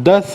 10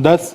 10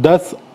10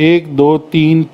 1, 2, 3,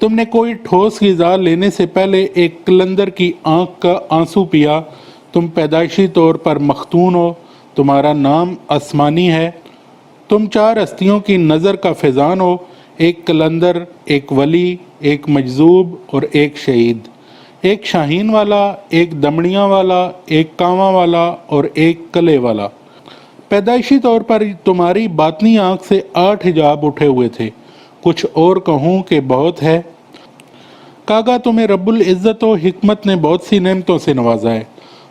تم نے کوئی ٹھوس غذا لینے سے پہلے ایک قلندر کی آنکھ کا آنسو پیا۔ تم پیدائشی طور پر مختون ہو، تمہارا نام آسمانی ہے، تم 4 ہستیوں کی نظر کا فیضان ہو، ایک قلندر، ایک ولی، ایک مجذوب اور ایک شہید، ایک شاہین والا، ایک دمڑیاں والا، ایک کانواں والا اور ایک کلے والا۔ پیدائشی طور پر تمہاری باطنی آنکھ سے 8 حجاب اٹھے ہوئے تھے، کچھ اور کہوں کہ بہت ہے۔ کاغا تمہیں رب العزت و حکمت نے بہت سی نعمتوں سے نوازا ہے۔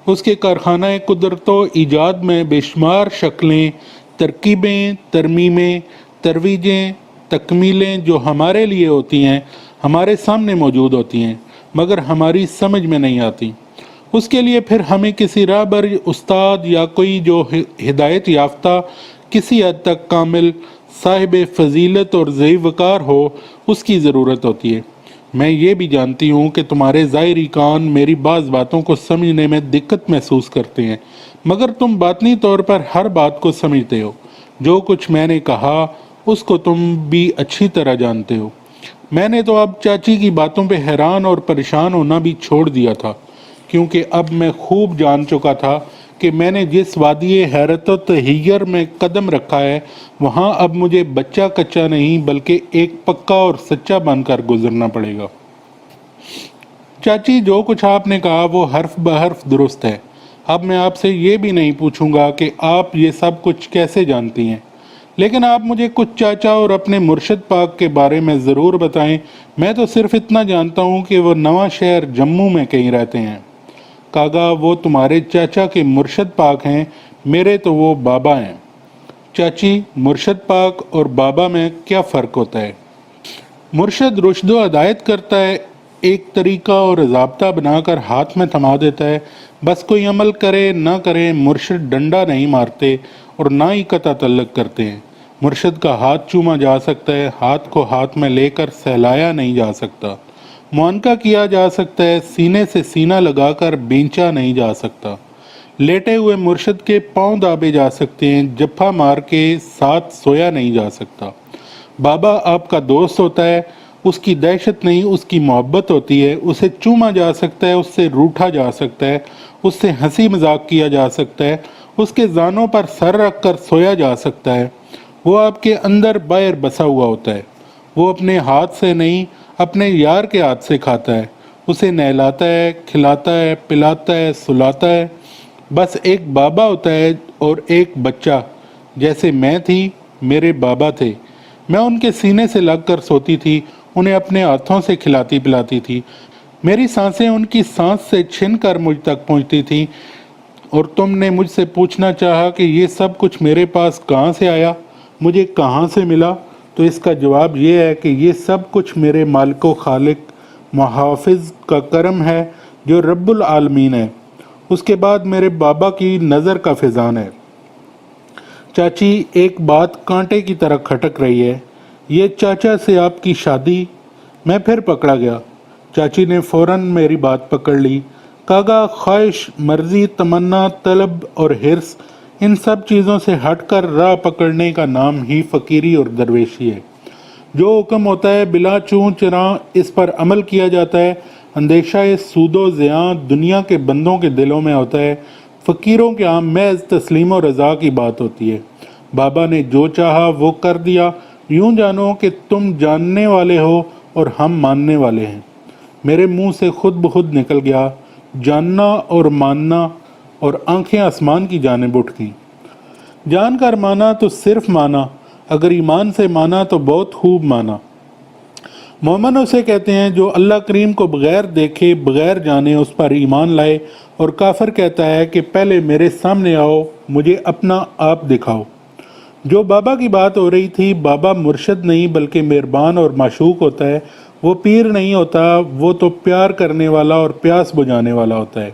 اس کے کارخانہ قدرت و ایجاد میں بے شمار شکلیں، ترکیبیں، ترمیمیں، ترویجیں، تکمیلیں جو ہمارے لیے ہوتی ہیں، ہمارے سامنے موجود ہوتی ہیں، مگر ہماری سمجھ میں نہیں آتی۔ اس کے لیے پھر ہمیں کسی راہبر، استاد یا کوئی جو ہدایت یافتہ، کسی حد تک کامل، صاحب فضیلت اور ذی وقار ہو، اس کی ضرورت ہوتی ہے۔ میں یہ بھی جانتی ہوں کہ تمہارے ظاہری کان میری بعض باتوں کو سمجھنے میں دقت محسوس کرتے ہیں، مگر تم باطنی طور پر ہر بات کو سمجھتے ہو۔ جو کچھ میں نے کہا اس کو تم بھی اچھی طرح جانتے ہو۔ میں نے تو اب چاچی کی باتوں پہ حیران اور پریشان ہونا بھی چھوڑ دیا تھا، کیونکہ اب میں خوب جان چکا تھا کہ میں نے جس وادی حیرت و تحیر میں قدم رکھا ہے، وہاں اب مجھے بچہ کچا نہیں بلکہ ایک پکا اور سچا بن کر گزرنا پڑے گا۔ چاچی، جو کچھ آپ نے کہا وہ حرف بحرف درست ہے۔ اب میں آپ سے یہ بھی نہیں پوچھوں گا کہ آپ یہ سب کچھ کیسے جانتی ہیں، لیکن آپ مجھے کچھ چاچا اور اپنے مرشد پاک کے بارے میں ضرور بتائیں۔ میں تو صرف اتنا جانتا ہوں کہ وہ نواں شہر جموں میں کہیں رہتے ہیں۔ کاغا، وہ تمہارے چاچا کے مرشد پاک ہیں، میرے تو وہ بابا ہیں۔ چاچی، مرشد پاک اور بابا میں کیا فرق ہوتا ہے؟ مرشد رشد و ہدایت کرتا ہے، ایک طریقہ اور ضابطہ بنا کر ہاتھ میں تھما دیتا ہے، بس کوئی عمل کرے نہ کرے۔ مرشد ڈنڈا نہیں مارتے اور نہ ہی قطع تعلق کرتے ہیں۔ مرشد کا ہاتھ چوما جا سکتا ہے، ہاتھ کو ہاتھ میں لے کر سہلایا نہیں جا سکتا، معانقہ کیا جا سکتا ہے، سینے سے سینہ لگا کر بینچا نہیں جا سکتا۔ لیٹے ہوئے مرشد کے پاؤں دابے جا سکتے ہیں، جپھا مار کے ساتھ سویا نہیں جا سکتا۔ بابا آپ کا دوست ہوتا ہے، اس کی دہشت نہیں، اس کی محبت ہوتی ہے، اسے چوما جا سکتا ہے، اس سے روٹھا جا سکتا ہے، اس سے ہنسی مذاق کیا جا سکتا ہے، اس کے زانوں پر سر رکھ کر سویا جا سکتا ہے۔ وہ آپ کے اندر باہر بسا ہوا ہوتا ہے۔ وہ اپنے ہاتھ سے نہیں، اپنے یار کے ہاتھ سے کھاتا ہے، اسے نہلاتا ہے، کھلاتا ہے، پلاتا ہے، سلاتا ہے۔ بس ایک بابا ہوتا ہے اور ایک بچہ۔ جیسے میں تھی، میرے بابا تھے، میں ان کے سینے سے لگ کر سوتی تھی، انہیں اپنے ہاتھوں سے کھلاتی پلاتی تھی، میری سانسیں ان کی سانس سے چھن کر مجھ تک پہنچتی تھیں۔ اور تم نے مجھ سے پوچھنا چاہا کہ یہ سب کچھ میرے پاس کہاں سے آیا، مجھے کہاں سے ملا، تو اس کا جواب یہ ہے کہ یہ سب کچھ میرے مالک و خالق محافظ کا کرم ہے جو رب العالمین ہے۔ اس کے بعد میرے بابا کی نظر کا فیضان ہے۔ چاچی، ایک بات کانٹے کی طرح کھٹک رہی ہے، یہ چاچا سے آپ کی شادی؟ میں پھر پکڑا گیا۔ چاچی نے فوراً میری بات پکڑ لی۔ کاغا، خواہش، مرضی، تمنا، طلب اور حرص، ان سب چیزوں سے ہٹ کر راہ پکڑنے کا نام ہی فقیری اور درویشی ہے۔ جو حکم ہوتا ہے بلا چوں چراں اس پر عمل کیا جاتا ہے۔ اندیشہ سود و زیاں دنیا کے بندوں کے دلوں میں ہوتا ہے، فقیروں کے ہاں محض تسلیم و رضا کی بات ہوتی ہے۔ بابا نے جو چاہا وہ کر دیا۔ یوں جانو کہ تم جاننے والے ہو اور ہم ماننے والے ہیں۔ میرے منہ سے خود بخود نکل گیا، جاننا اور ماننا، اور آنکھیں آسمان کی جانب اٹھ گئیں۔ جان کر مانا تو صرف مانا، اگر ایمان سے مانا تو بہت خوب مانا۔ مومن اسے کہتے ہیں جو اللہ کریم کو بغیر دیکھے، بغیر جانے اس پر ایمان لائے، اور کافر کہتا ہے کہ پہلے میرے سامنے آؤ، مجھے اپنا آپ دکھاؤ۔ جو بابا کی بات ہو رہی تھی، بابا مرشد نہیں بلکہ مہربان اور معشوق ہوتا ہے، وہ پیر نہیں ہوتا، وہ تو پیار کرنے والا اور پیاس بجھانے والا ہوتا ہے۔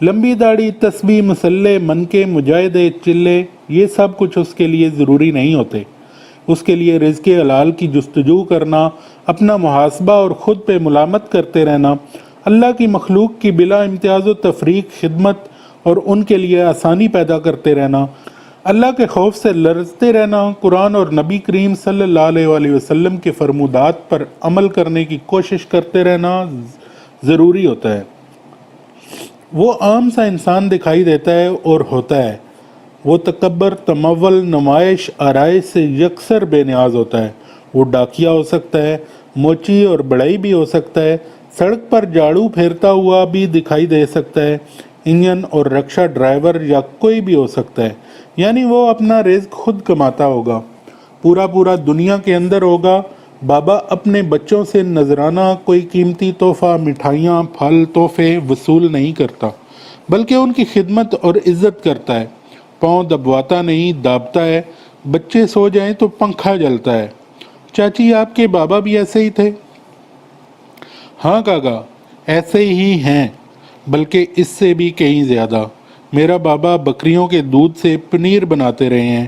لمبی داڑھی، تسبیح، مسلح، منکے، مجاہدے، چلے، یہ سب کچھ اس کے لیے ضروری نہیں ہوتے۔ اس کے لیے رزق حلال کی جستجو کرنا، اپنا محاسبہ اور خود پہ ملامت کرتے رہنا، اللہ کی مخلوق کی بلا امتیاز و تفریق خدمت اور ان کے لیے آسانی پیدا کرتے رہنا، اللہ کے خوف سے لرزتے رہنا، قرآن اور نبی کریم صلی اللہ علیہ وسلم کے فرمودات پر عمل کرنے کی کوشش کرتے رہنا ضروری ہوتا ہے۔ وہ عام سا انسان دکھائی دیتا ہے اور ہوتا ہے۔ وہ تکبر، تمول، نمائش، آرائش سے یکسر بے نیاز ہوتا ہے۔ وہ ڈاکیا ہو سکتا ہے، موچی اور بڑائی بھی ہو سکتا ہے، سڑک پر جھاڑو پھیرتا ہوا بھی دکھائی دے سکتا ہے، انجن اور رکشہ ڈرائیور یا کوئی بھی ہو سکتا ہے، یعنی وہ اپنا رزق خود کماتا ہوگا، پورا دنیا کے اندر ہوگا۔ بابا اپنے بچوں سے نذرانہ کوئی قیمتی تحفہ، مٹھائیاں، پھل، تحفے وصول نہیں کرتا، بلکہ ان کی خدمت اور عزت کرتا ہے۔ پاؤں دبواتا نہیں، دابتا ہے۔ بچے سو جائیں تو پنکھا جلتا ہے۔ چاچی، آپ کے بابا بھی ایسے ہی تھے؟ ہاں کاکا، ایسے ہی ہیں، بلکہ اس سے بھی کہیں زیادہ۔ میرا بابا بکریوں کے دودھ سے پنیر بناتے رہے ہیں۔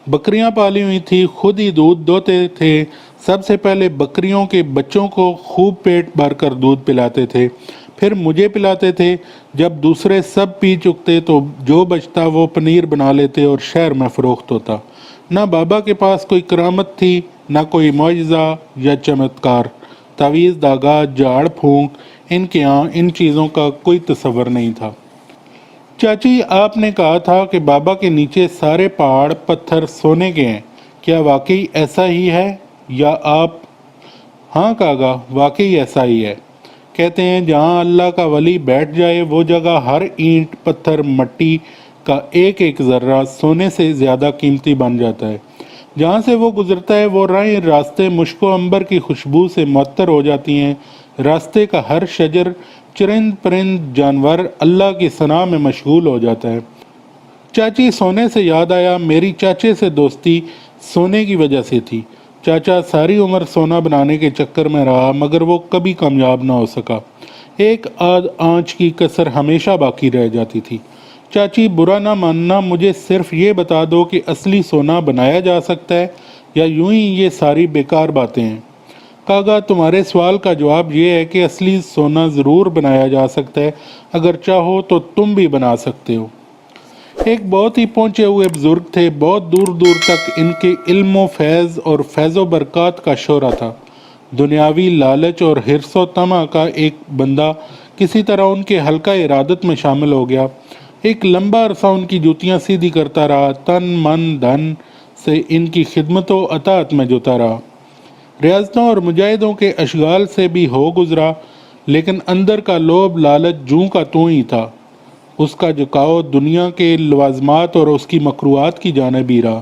بکریاں پالی ہوئی تھی، خود ہی دودھ دوتے تھے۔ سب سے پہلے بکریوں کے بچوں کو خوب پیٹ بھر کر دودھ پلاتے تھے، پھر مجھے پلاتے تھے۔ جب دوسرے سب پی چکتے تو جو بچتا وہ پنیر بنا لیتے اور شہر میں فروخت ہوتا۔ نہ بابا کے پاس کوئی کرامت تھی، نہ کوئی معجزہ یا چمتکار۔ تعویذ، داغا، جھاڑ پھونک، ان کے یہاں ان چیزوں کا کوئی تصور نہیں تھا۔ چاچی، آپ نے کہا تھا کہ بابا کے نیچے سارے پہاڑ پتھر سونے کے ہیں، کیا واقعی ایسا ہی ہے یا آپ؟ ہاں کاغا، واقعی ایسا ہی ہے۔ کہتے ہیں جہاں اللہ کا ولی بیٹھ جائے وہ جگہ ہر اینٹ، پتھر، مٹی کا ایک ایک ذرہ سونے سے زیادہ قیمتی بن جاتا ہے۔ جہاں سے وہ گزرتا ہے وہ راہیں راستے مشک و عنبر کی خوشبو سے معطر ہو جاتی ہیں۔ راستے کا ہر شجر، چرند پرند، جانور اللہ کی ثنا میں مشغول ہو جاتا ہے۔ چاچی، سونے سے یاد آیا، میری چاچے سے دوستی سونے کی وجہ سے تھی۔ چاچا ساری عمر سونا بنانے کے چکر میں رہا مگر وہ کبھی کامیاب نہ ہو سکا۔ ایک آدھ آنچ کی کسر ہمیشہ باقی رہ جاتی تھی۔ چاچی، برا نہ ماننا، مجھے صرف یہ بتا دو کہ اصلی سونا بنایا جا سکتا ہے یا یوں ہی یہ ساری بیکار باتیں ہیں؟ کاغا، تمہارے سوال کا جواب یہ ہے کہ اصلی سونا ضرور بنایا جا سکتا ہے، اگر چاہو تو تم بھی بنا سکتے ہو۔ ایک بہت ہی پہنچے ہوئے بزرگ تھے، بہت دور دور تک ان کے علم و فیض اور فیض و برکات کا شہرا تھا۔ دنیاوی لالچ اور حرص و طمع کا ایک بندہ کسی طرح ان کے حلقہ ارادت میں شامل ہو گیا۔ ایک لمبا عرصہ ان کی جوتیاں سیدھی کرتا رہا، تن من دھن سے ان کی خدمت و اطاعت میں جوتا رہا، ریاضتوں اور مجاہدوں کے اشغال سے بھی ہو گزرا، لیکن اندر کا لوب لالچ جوں کا توں ہی تھا۔ اس کا جھکاؤ دنیا کے لوازمات اور اس کی مکروہات کی جانب ہی رہا۔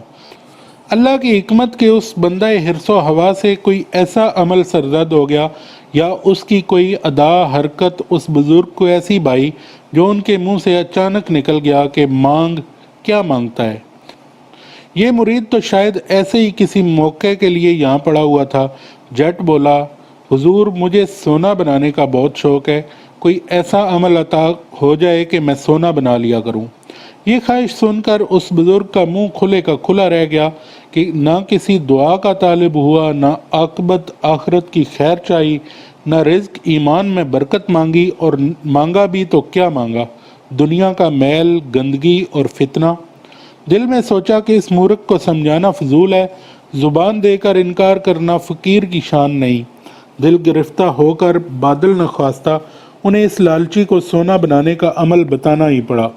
اللہ کی حکمت کے اس بندہ حرص و ہوا سے کوئی ایسا عمل سرزد ہو گیا یا اس کی کوئی ادا حرکت اس بزرگ کو ایسی بھائی جو ان کے منہ سے اچانک نکل گیا کہ مانگ، کیا مانگتا ہے؟ یہ مرید تو شاید ایسے ہی کسی موقع کے لیے یہاں پڑا ہوا تھا۔ جٹ بولا، حضور مجھے سونا بنانے کا بہت شوق ہے، کوئی ایسا عمل عطا ہو جائے کہ میں سونا بنا لیا کروں۔ یہ خواہش سن کر اس بزرگ کا منہ کھلے کا کھلا رہ گیا کہ نہ کسی دعا کا طالب ہوا، نہ عاقبت آخرت کی خیر چاہی، نہ رزق ایمان میں برکت مانگی، اور مانگا بھی تو کیا مانگا، دنیا کا میل، گندگی اور فتنہ۔ دل میں سوچا کہ اس مورخ کو سمجھانا فضول ہے، زبان دے کر انکار کرنا فقیر کی شان نہیں۔ دل گرفتہ ہو کر بادل نخواستہ انہیں اس لالچی کو سونا بنانے کا عمل بتانا ہی پڑا،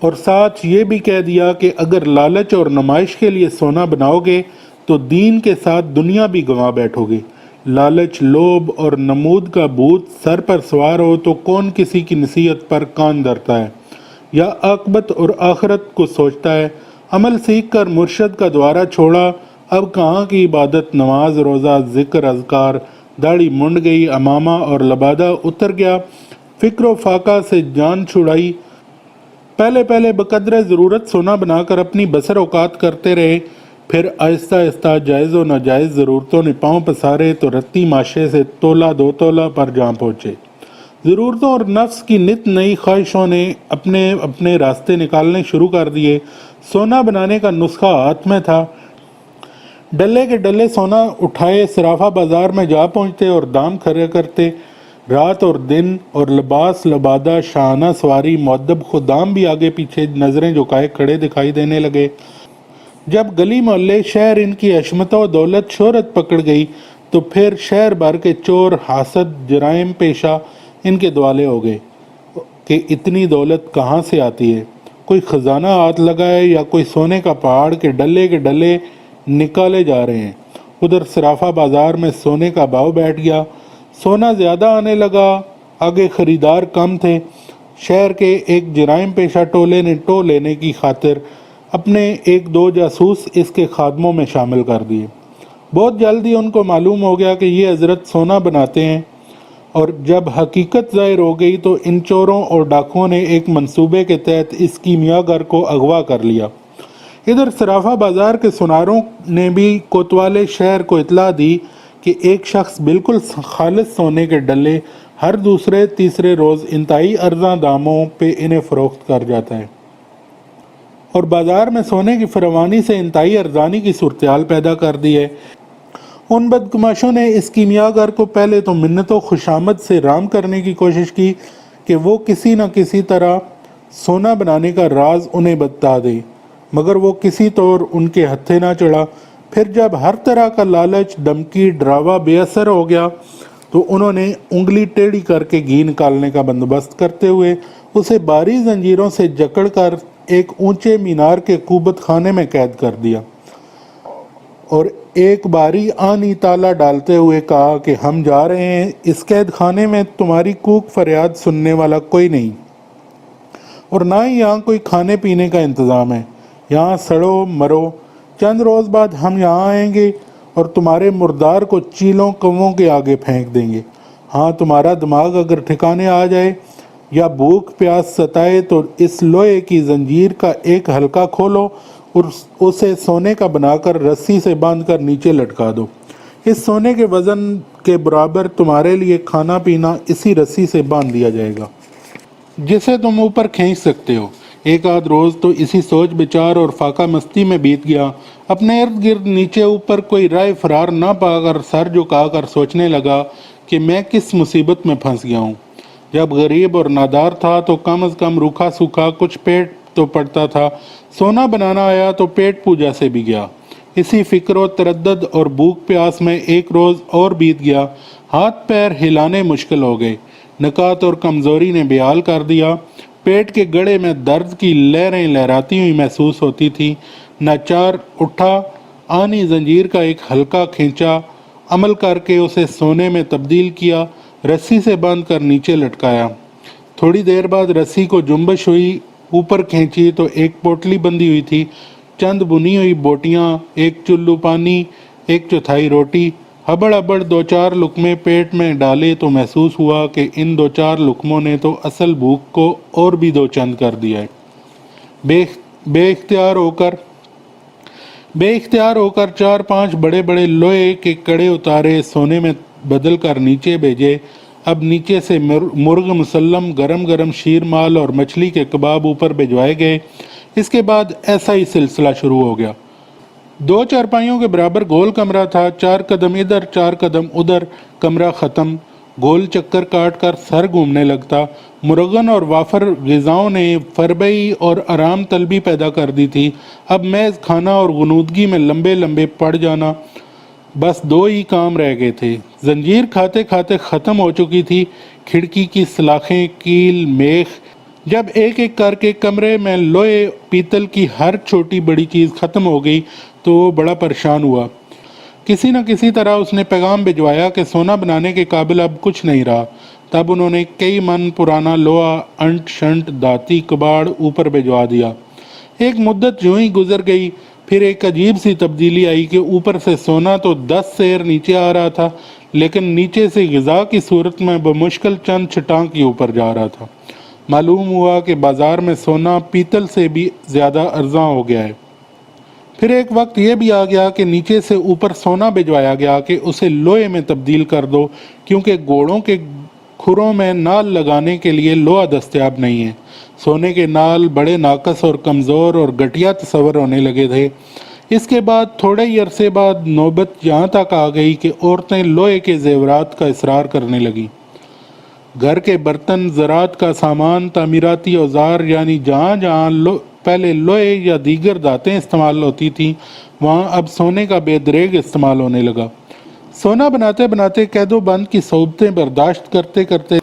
اور ساتھ یہ بھی کہہ دیا کہ اگر لالچ اور نمائش کے لیے سونا بناؤ گے تو دین کے ساتھ دنیا بھی گنوا بیٹھو گے۔ لالچ، لوبھ اور نمود کا بھوت سر پر سوار ہو تو کون کسی کی نصیحت پر کان دھرتا ہے یا عاقبت اور آخرت کو سوچتا ہے؟ عمل سیکھ کر مرشد کا دوارہ چھوڑا، اب کہاں کی عبادت، نماز، روزہ، ذکر، اذکار، داڑھی منڈ گئی، امامہ اور لبادہ اتر گیا، فکر و فاقہ سے جان چھڑائی۔ پہلے بقدر ضرورت سونا بنا کر اپنی بسر اوقات کرتے رہے، پھر آہستہ آہستہ جائز و ناجائز ضرورتوں نے پاؤں پسارے تو رتی ماشے سے تولہ دو تولہ پر جان پہنچے۔ ضرورتوں اور نفس کی نت نئی خواہشوں نے اپنے راستے نکالنے شروع کر دیے۔ سونا بنانے کا نسخہ ہاتھ میں تھا، ڈلے کے ڈلے سونا اٹھائے صرافہ بازار میں جا پہنچتے اور دام کھڑے کرتے۔ رات اور دن اور لباس لبادہ شانہ سواری مؤدب خدام بھی آگے پیچھے نظریں جھکائے کھڑے دکھائی دینے لگے۔ جب گلی محلے شہر ان کی عظمت و دولت شہرت پکڑ گئی تو پھر شہر بھر کے چور حاسد جرائم پیشہ ان کے دوالے ہو گئے کہ اتنی دولت کہاں سے آتی ہے، کوئی خزانہ ہاتھ لگا ہے یا کوئی سونے کا پہاڑ کے ڈلے نکالے جا رہے ہیں۔ ادھر صرافہ بازار میں سونے کا بھاؤ بیٹھ گیا، سونا زیادہ آنے لگا، آگے خریدار کم تھے۔ شہر کے ایک جرائم پیشہ ٹولے نے ٹو لینے کی خاطر اپنے ایک دو جاسوس اس کے خادموں میں شامل کر دیے۔ بہت جلدی ان کو معلوم ہو گیا کہ یہ حضرت سونا بناتے ہیں، اور جب حقیقت ظاہر ہو گئی تو ان چوروں اور ڈاکوؤں نے ایک منصوبے کے تحت اس کیمیا گر کو اغوا کر لیا۔ ادھر صرافہ بازار کے سناروں نے بھی کوتوالے شہر کو اطلاع دی کہ ایک شخص بالکل خالص سونے کے ڈلے ہر دوسرے تیسرے روز انتہائی ارزاں داموں پہ انہیں فروخت کر جاتا ہے، اور بازار میں سونے کی فراوانی سے انتہائی ارزانی کی صورتحال پیدا کر دی ہے۔ ان بدگماشوں نے اس کیمیا گر کو پہلے تو منت و خوشامد سے رام کرنے کی کوشش کی کہ وہ کسی نہ کسی طرح سونا بنانے کا راز انہیں بتا دے، مگر وہ کسی طور ان کے ہتھے نہ چڑھا۔ پھر جب ہر طرح کا لالچ، دھمکی، ڈراوا بے اثر ہو گیا تو انہوں نے انگلی ٹیڑھی کر کے گھی نکالنے کا بندوبست کرتے ہوئے اسے باری زنجیروں سے جکڑ کر ایک اونچے مینار کے قوبت خانے میں قید کر دیا، اور ایک باری آنی تالا ڈالتے ہوئے کہا کہ ہم جا رہے ہیں، اس قید خانے میں تمہاری کوک فریاد سننے والا کوئی نہیں، اور نہ ہی یہاں کوئی کھانے پینے کا انتظام ہے، یہاں سڑو مرو، چند روز بعد ہم یہاں آئیں گے اور تمہارے مردار کو چیلوں کووں کے آگے پھینک دیں گے۔ ہاں، تمہارا دماغ اگر ٹھکانے آ جائے یا بھوک پیاس ستائے تو اس لوہے کی زنجیر کا ایک حلقہ کھولو اور اسے سونے کا بنا کر رسی سے باندھ کر نیچے لٹکا دو۔ اس سونے کے وزن کے برابر تمہارے لیے کھانا پینا اسی رسی سے باندھ دیا جائے گا، جسے تم اوپر کھینچ سکتے ہو۔ ایک آدھ روز تو اسی سوچ بچار اور فاقہ مستی میں بیت گیا۔ اپنے ارد گرد نیچے اوپر کوئی رائے فرار نہ پا کر سر جھکا کر سوچنے لگا کہ میں کس مصیبت میں پھنس گیا ہوں۔ جب غریب اور نادار تھا تو کم از کم روکھا سوکھا کچھ پیٹ تو پڑتا تھا، سونا بنانا آیا تو پیٹ پوجا سے بھی گیا۔ اسی فکر و تردد اور بھوک پیاس میں ایک روز اور بیت گیا، ہاتھ پیر ہلانے مشکل ہو گئے، نکات اور کمزوری نے بحال کر دیا، پیٹ کے گڑے میں درد کی لہریں لہراتی ہوئی محسوس ہوتی تھی۔ ناچار اٹھا، آنی زنجیر کا ایک حلقہ کھینچا، عمل کر کے اسے سونے میں تبدیل کیا، رسی سے باندھ کر نیچے لٹکایا۔ تھوڑی دیر بعد رسی کو جنبش ہوئی، اوپر کھینچی تو ایک پوٹلی بندھی ہوئی تھی، چند بنی ہوئی بوٹیاں، ایک چلو پانی، ایک چوتھائی روٹی۔ ہبڑ ہبڑ دو چار لقمے پیٹ میں ڈالے تو محسوس ہوا کہ ان دو چار لقموں نے تو اصل بھوک کو اور بھی دو چند کر دیا ہے۔ بے اختیار ہو کر چار پانچ بڑے بڑے لوہے کے کڑے اتارے، سونے میں بدل کر نیچے بھیجے۔ اب نیچے سے مرغ مسلم، گرم گرم شیر مال اور مچھلی کے کباب اوپر بھجوائے گئے۔ اس کے بعد ایسا ہی سلسلہ شروع ہو گیا۔ 2 چارپائیوں کے برابر گول کمرہ تھا، 4 قدم ادھر 4 قدم ادھر، کمرہ ختم، گول چکر کاٹ کر سر گھومنے لگتا۔ مرغن اور وافر غذاؤں نے فربئی اور آرام طلبی پیدا کر دی تھی۔ اب میز کھانا اور غنودگی میں لمبے لمبے پڑ جانا، بس 2 ہی کام رہ گئے تھے۔ زنجیر کھاتے کھاتے ختم ہو چکی تھی، کھڑکی کی سلاخیں، کیل، میخ۔ جب ایک ایک کر کے کمرے میں لوہے پیتل کی ہر چھوٹی بڑی چیز ختم ہو گئی تو وہ بڑا پریشان ہوا۔ کسی نہ کسی طرح اس نے پیغام بھجوایا کہ سونا بنانے کے قابل اب کچھ نہیں رہا۔ تب انہوں نے کئی من پرانا لوہا، انٹ شنٹ، دھاتی، کباڑ اوپر بھجوا دیا۔ ایک مدت یوں ہی گزر گئی، پھر ایک عجیب سی تبدیلی آئی کہ اوپر سے سونا تو 10 سیر نیچے آ رہا تھا، لیکن نیچے سے غذا کی صورت میں بمشکل چند چھٹانک کی اوپر جا رہا تھا۔ معلوم ہوا کہ بازار میں سونا پیتل سے بھی زیادہ ارزاں ہو گیا ہے۔ پھر ایک وقت یہ بھی آ گیا کہ نیچے سے اوپر سونا بھجوایا گیا کہ اسے لوہے میں تبدیل کر دو، کیونکہ گھوڑوں کے کھروں میں نال لگانے کے لیے لوہا دستیاب نہیں ہے۔ سونے کے نال بڑے ناقص اور کمزور اور گھٹیا تصور ہونے لگے تھے۔ اس کے بعد تھوڑے ہی عرصے بعد نوبت یہاں تک آ گئی کہ عورتیں لوہے کے زیورات کا اصرار کرنے لگیں۔ گھر کے برتن، زراعت کا سامان، تعمیراتی اوزار، یعنی جہاں جہاں پہلے لوہے یا دیگر دھاتیں استعمال ہوتی تھیں وہاں اب سونے کا بے دریغ استعمال ہونے لگا۔ سونا بناتے بناتے قید و بند کی صعوبتیں برداشت کرتے کرتے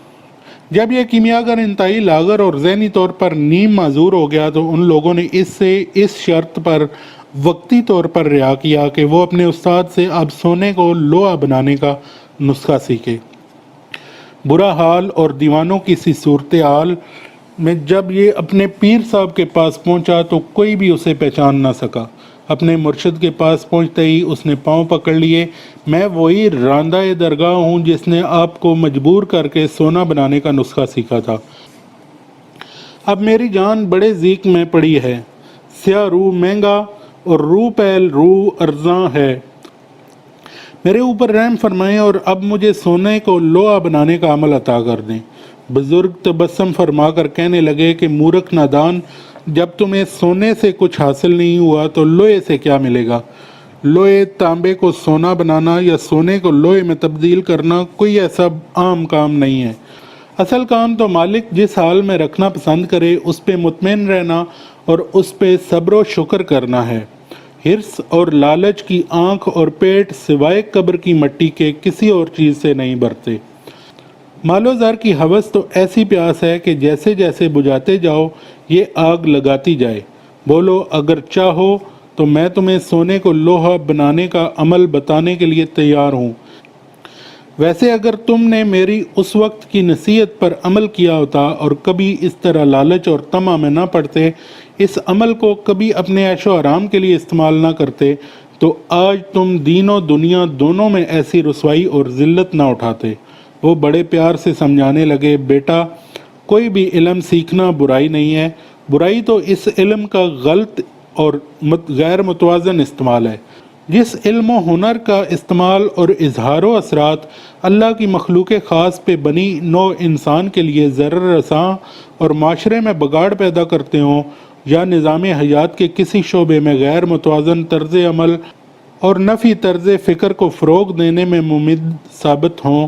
جب یہ کیمیاگر انتہائی لاغر اور ذہنی طور پر نیم معذور ہو گیا تو ان لوگوں نے اس شرط پر وقتی طور پر رہا کیا کہ وہ اپنے استاد سے اب سونے کو لوہا بنانے کا نسخہ سیکھے۔ برا حال اور دیوانوں کی سی صورتحال میں جب یہ اپنے پیر صاحب کے پاس پہنچا تو کوئی بھی اسے پہچان نہ سکا۔ اپنے مرشد کے پاس پہنچتے ہی اس نے پاؤں پکڑ لیے، میں وہی راندہ درگاہ ہوں جس نے آپ کو مجبور کر کے سونا بنانے کا نسخہ سیکھا تھا۔ اب میری جان بڑے ضیق میں پڑی ہے، سیاہ روح مہنگا اور روح پہل روح ارزاں ہے، میرے اوپر رحم فرمائیں اور اب مجھے سونے کو لوہا بنانے کا عمل عطا کر دیں۔ بزرگ تبسم فرما کر کہنے لگے کہ مورخ نادان، جب تمہیں سونے سے کچھ حاصل نہیں ہوا تو لوہے سے کیا ملے گا؟ لوہے تانبے کو سونا بنانا یا سونے کو لوہے میں تبدیل کرنا کوئی ایسا عام کام نہیں ہے۔ اصل کام تو مالک جس حال میں رکھنا پسند کرے اس پہ مطمئن رہنا اور اس پہ صبر و شکر کرنا ہے۔ حرص اور لالچ کی آنکھ اور پیٹ سوائے قبر کی مٹی کے کسی اور چیز سے نہیں بھرتے۔ مال و زر کی ہوس تو ایسی پیاس ہے کہ جیسے جیسے بجھاتے جاؤ یہ آگ لگاتی جائے۔ بولو اگر چاہو تو میں تمہیں سونے کو لوہا بنانے کا عمل بتانے کے لیے تیار ہوں۔ ویسے اگر تم نے میری اس وقت کی نصیحت پر عمل کیا ہوتا اور کبھی اس طرح لالچ اور طمع میں نہ پڑتے، اس عمل کو کبھی اپنے عیش و آرام کے لیے استعمال نہ کرتے تو آج تم دین و دنیا دونوں میں ایسی رسوائی اور ذلت نہ اٹھاتے۔ وہ بڑے پیار سے سمجھانے لگے، بیٹا کوئی بھی علم سیکھنا برائی نہیں ہے، برائی تو اس علم کا غلط اور غیر متوازن استعمال ہے۔ جس علم و ہنر کا استعمال اور اظہار و اثرات اللہ کی مخلوق خاص پہ بنی نوع انسان کے لیے ضرر رساں اور معاشرے میں بگاڑ پیدا کرتے ہوں یا نظام حیات کے کسی شعبے میں غیر متوازن طرز عمل اور نفی طرز فکر کو فروغ دینے میں ممد ثابت ہوں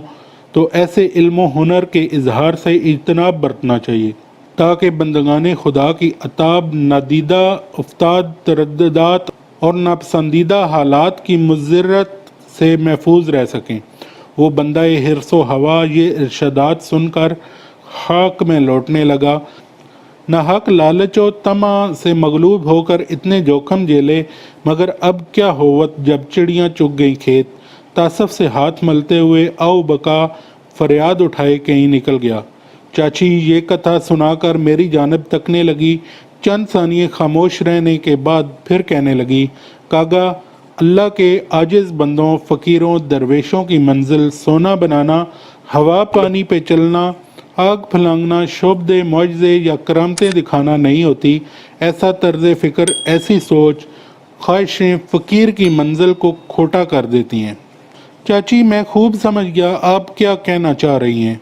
تو ایسے علم و ہنر کے اظہار سے اجتناب برتنا چاہیے تاکہ بندگان خدا کی عتاب نادیدہ افتاد ترددات اور ناپسندیدہ حالات کی مضرت سے محفوظ رہ سکیں۔ وہ بندہ حرص و ہوا یہ ارشادات سن کر خاک میں لوٹنے لگا۔ نہ حق لالچ و طمع سے مغلوب ہو کر اتنے جوخم جھیلے، مگر اب کیا ہوت جب چڑیاں چگ گئی کھیت، تاسف سے ہاتھ ملتے ہوئے او بکا فریاد اٹھائے کہیں نکل گیا۔ چاچی یہ کتھا سنا کر میری جانب تکنے لگی، چند ثانیے خاموش رہنے کے بعد پھر کہنے لگی، کاغا اللہ کے عاجز بندوں، فقیروں، درویشوں کی منزل سونا بنانا، ہوا پانی پہ چلنا، آگ پھلانگنا، شعبدے معجزے یا کرامتیں دکھانا نہیں ہوتی۔ ایسا طرز فکر، ایسی سوچ، خواہشیں فقیر کی منزل کو کھوٹا کر دیتی ہیں۔ چاچی میں خوب سمجھ گیا آپ کیا کہنا چاہ رہی ہیں۔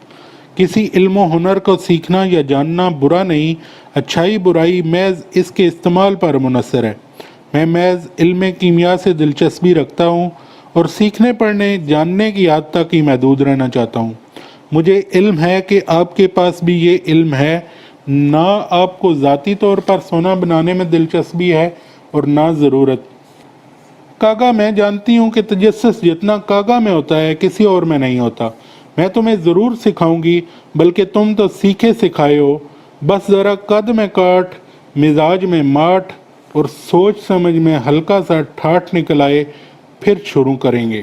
کسی علم و ہنر کو سیکھنا یا جاننا برا نہیں، اچھائی برائی محض اس کے استعمال پر منحصر ہے۔ میں محض علم کیمیا سے دلچسپی رکھتا ہوں اور سیکھنے پڑھنے جاننے کی حد تک ہی محدود رہنا چاہتا ہوں۔ مجھے علم ہے کہ آپ کے پاس بھی یہ علم ہے، نہ آپ کو ذاتی طور پر سونا بنانے میں دلچسپی ہے اور نہ ضرورت۔ کاغا میں جانتی ہوں کہ تجسس جتنا کاغا میں ہوتا ہے کسی اور میں نہیں ہوتا۔ میں تمہیں ضرور سکھاؤں گی، بلکہ تم تو سیکھے سکھائے ہو، بس ذرا قد میں کاٹ، مزاج میں ماٹ اور سوچ سمجھ میں ہلکا سا ٹھاٹھ نکل آئے، پھر شروع کریں گے۔